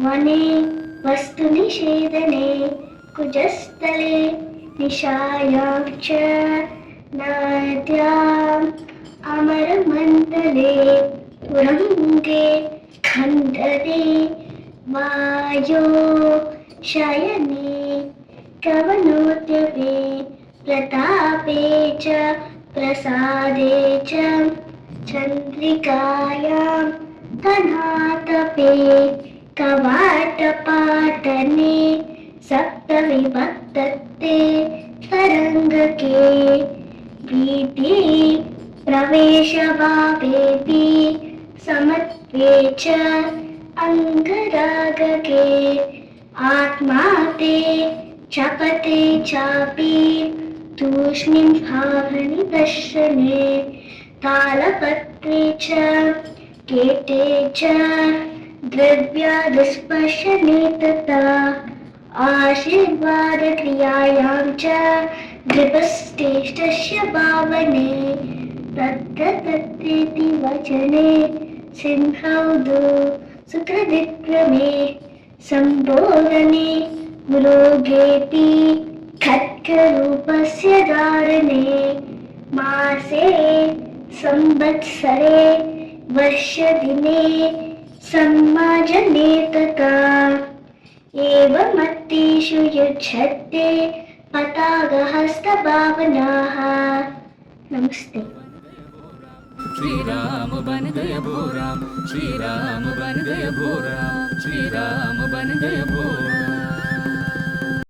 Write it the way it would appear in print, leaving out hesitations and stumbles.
वने वस्तुनिषेधने कुजस्थले निशायां च नद्याम् अमरमण्डले तुरङ्गे खण्डने वायो शयने कवनोद्यमे प्रतापे च प्रसादे च चन्द्रिकायां तनातपे कवाटपाटने सप्तविभक्तत्ते तरङ्गके वीति प्रवेशभावेऽपि समत्वे च अङ्गरागके आत्मा ते चपते चापि तूष्णीं भावनि दर्शने तालपत्रे च केटे च द्रव्यादिस्पर्शने तथा आशीर्वादक्रियायां च नृपश्रेष्ठस्य भावने तत्रेति वचने सिंहौदो सुकृदिक्रमे सम्बोधने मृगेति खड्गरूपस्य धारणे मासे संवत्सरे वर्षदिने सम्माजने तथा एवमत्तेषु युज्यते पताकहस्तभावनाः। नमस्ते। श्रीराम बन गया भो राम, श्रीराम बन गया भो राम, श्रीराम बन गया भो